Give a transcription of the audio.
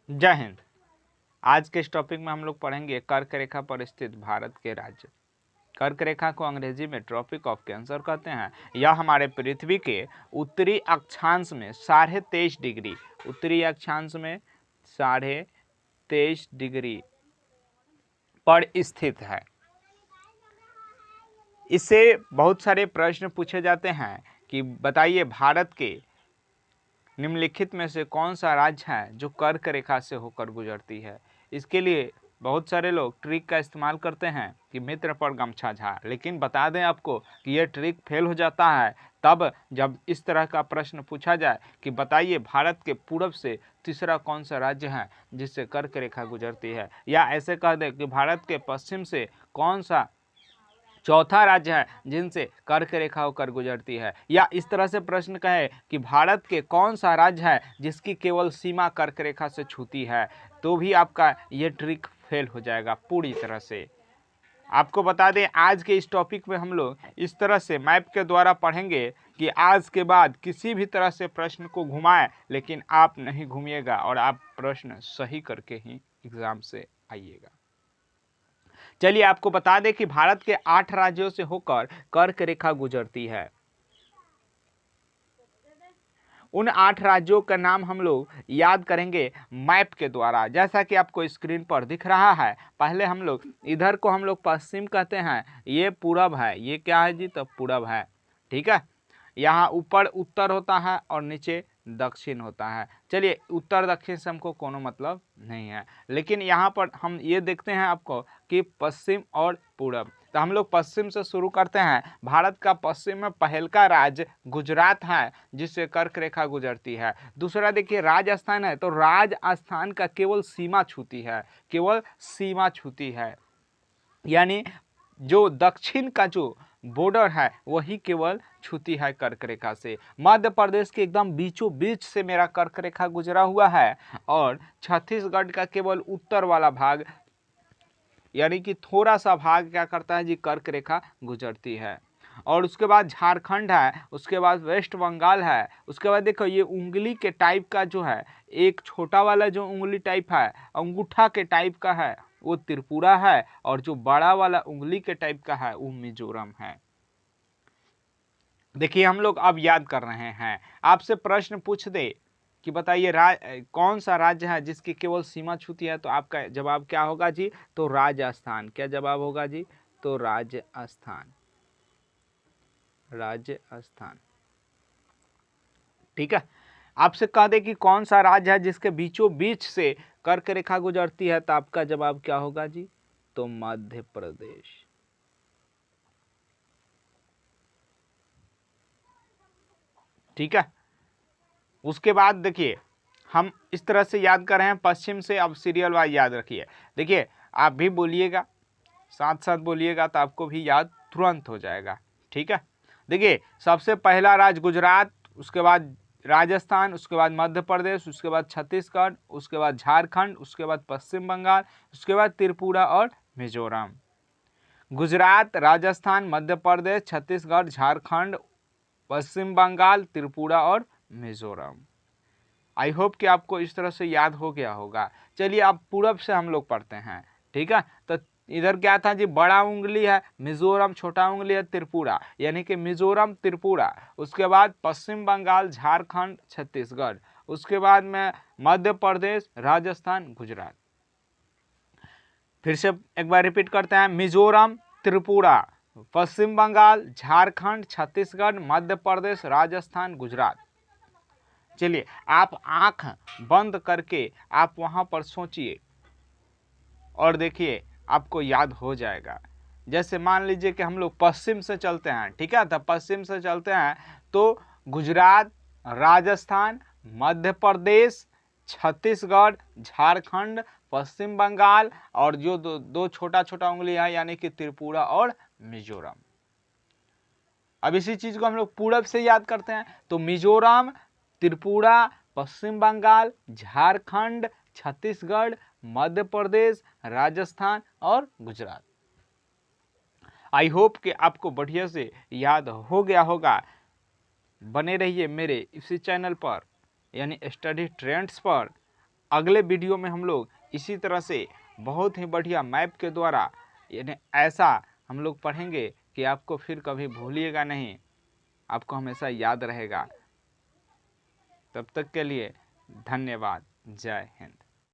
जय हिंद। आज के इस टॉपिक में हम लोग पढ़ेंगे कर्क रेखा पर स्थित भारत के राज्य। कर्क रेखा को अंग्रेजी में ट्रॉपिक ऑफ कैंसर कहते हैं। यह हमारे पृथ्वी के उत्तरी अक्षांश में 23.5 डिग्री, उत्तरी अक्षांश में 23.5 डिग्री पर स्थित है। इससे बहुत सारे प्रश्न पूछे जाते हैं कि बताइए भारत के निम्नलिखित में से कौन सा राज्य है जो कर्क रेखा से होकर गुजरती है। इसके लिए बहुत सारे लोग ट्रिक का इस्तेमाल करते हैं कि मित्र पर गमछा झाड़, लेकिन बता दें आपको कि यह ट्रिक फेल हो जाता है तब जब इस तरह का प्रश्न पूछा जाए कि बताइए भारत के पूरब से तीसरा कौन सा राज्य है जिससे कर्क रेखा गुजरती है, या ऐसे कह दें कि भारत के पश्चिम से कौन सा चौथा राज्य है जिनसे कर्क रेखा होकर गुजरती है, या इस तरह से प्रश्न कहे कि भारत के कौन सा राज्य है जिसकी केवल सीमा कर्क रेखा से छूती है, तो भी आपका ये ट्रिक फेल हो जाएगा पूरी तरह से। आपको बता दें आज के इस टॉपिक में हम लोग इस तरह से मैप के द्वारा पढ़ेंगे कि आज के बाद किसी भी तरह से प्रश्न को घुमाएं, लेकिन आप नहीं घूमिएगा और आप प्रश्न सही करके ही एग्जाम से आइएगा। चलिए आपको बता दें कि भारत के 8 राज्यों से होकर कर्क रेखा गुजरती है। उन 8 राज्यों का नाम हम लोग याद करेंगे मैप के द्वारा, जैसा कि आपको स्क्रीन पर दिख रहा है। पहले हम लोग इधर को हम लोग पश्चिम कहते हैं, ये पूरब है, ये क्या है जी, तो पूरब है। ठीक है, यहाँ ऊपर उत्तर होता है और नीचे दक्षिण होता है। चलिए उत्तर दक्षिण से हमको कोनो मतलब नहीं है, लेकिन यहाँ पर हम ये देखते हैं आपको कि पश्चिम और पूरब। तो हम लोग पश्चिम से शुरू करते हैं। भारत का पश्चिम में पहलका राज्य गुजरात है जिससे कर्क रेखा गुजरती है। दूसरा देखिए राजस्थान है, तो राजस्थान का केवल सीमा छूती है, केवल सीमा छूती है, यानी जो दक्षिण का जो बॉर्डर है वही केवल छूती है कर्क रेखा से। मध्य प्रदेश के एकदम बीचों बीच से मेरा कर्क रेखा गुजरा हुआ है, और छत्तीसगढ़ का केवल उत्तर वाला भाग यानी कि थोड़ा सा भाग क्या करता है जी, कर्क रेखा गुजरती है। और उसके बाद झारखंड है, उसके बाद वेस्ट बंगाल है, उसके बाद देखो ये उंगली के टाइप का जो है, एक छोटा वाला जो उंगली टाइप है अंगूठा के टाइप का है वो त्रिपुरा है, और जो बड़ा वाला उंगली के टाइप का है वो मिजोरम है। देखिए हम लोग अब याद कर रहे हैं। आपसे प्रश्न पूछ दे कि बताइए कौन सा राज्य है जिसकी केवल सीमा छूती है, तो आपका जवाब क्या होगा जी, तो राजस्थान। क्या जवाब होगा जी, तो राजस्थान, राजस्थान। ठीक है, आपसे कह दे कि कौन सा राज्य है जिसके बीचों बीच से कर्क रेखा गुजरती है, तो आपका जवाब क्या होगा जी, तो मध्य प्रदेश। ठीक है, उसके बाद देखिए हम इस तरह से याद कर रहे हैं पश्चिम से। अब सीरियल वाइज याद रखिए। देखिए आप भी बोलिएगा, साथ साथ बोलिएगा तो आपको भी याद तुरंत हो जाएगा। ठीक है, देखिए सबसे पहला राज्य गुजरात, उसके बाद राजस्थान, उसके बाद मध्य प्रदेश, उसके बाद छत्तीसगढ़, उसके बाद झारखंड, उसके बाद पश्चिम बंगाल, उसके बाद त्रिपुरा और मिजोरम। गुजरात, राजस्थान, मध्य प्रदेश, छत्तीसगढ़, झारखंड, पश्चिम बंगाल, त्रिपुरा और मिजोरम। आई होप कि आपको इस तरह से याद हो गया होगा। चलिए अब पूरब से हम लोग पढ़ते हैं। ठीक है, तो इधर क्या था जी, बड़ा उंगली है मिजोरम, छोटा उंगली है त्रिपुरा, यानी कि मिजोरम त्रिपुरा। उसके बाद पश्चिम बंगाल, झारखंड, छत्तीसगढ़, उसके बाद में मध्य प्रदेश, राजस्थान, गुजरात। फिर से एक बार रिपीट करते हैं, मिजोरम, त्रिपुरा, पश्चिम बंगाल, झारखंड, छत्तीसगढ़, मध्य प्रदेश, राजस्थान, गुजरात। चलिए आप आंख बंद करके आप वहां पर सोचिए और देखिए आपको याद हो जाएगा। जैसे मान लीजिए कि हम लोग पश्चिम से चलते हैं, ठीक है, तो पश्चिम से चलते हैं तो गुजरात, राजस्थान, मध्य प्रदेश, छत्तीसगढ़, झारखंड, पश्चिम बंगाल, और जो दो छोटा छोटा उंगली है यानी कि त्रिपुरा और मिजोरम। अब इसी चीज को हम लोग पूरब से याद करते हैं, तो मिजोरम, त्रिपुरा, पश्चिम बंगाल, झारखंड, छत्तीसगढ़, मध्य प्रदेश, राजस्थान और गुजरात। आई होप कि आपको बढ़िया से याद हो गया होगा। बने रहिए मेरे इसी चैनल पर यानी स्टडी ट्रेंड्स पर। अगले वीडियो में हम लोग इसी तरह से बहुत ही बढ़िया मैप के द्वारा यानी ऐसा हम लोग पढ़ेंगे कि आपको फिर कभी भूलिएगा नहीं, आपको हमेशा याद रहेगा। तब तक के लिए धन्यवाद। जय हिंद।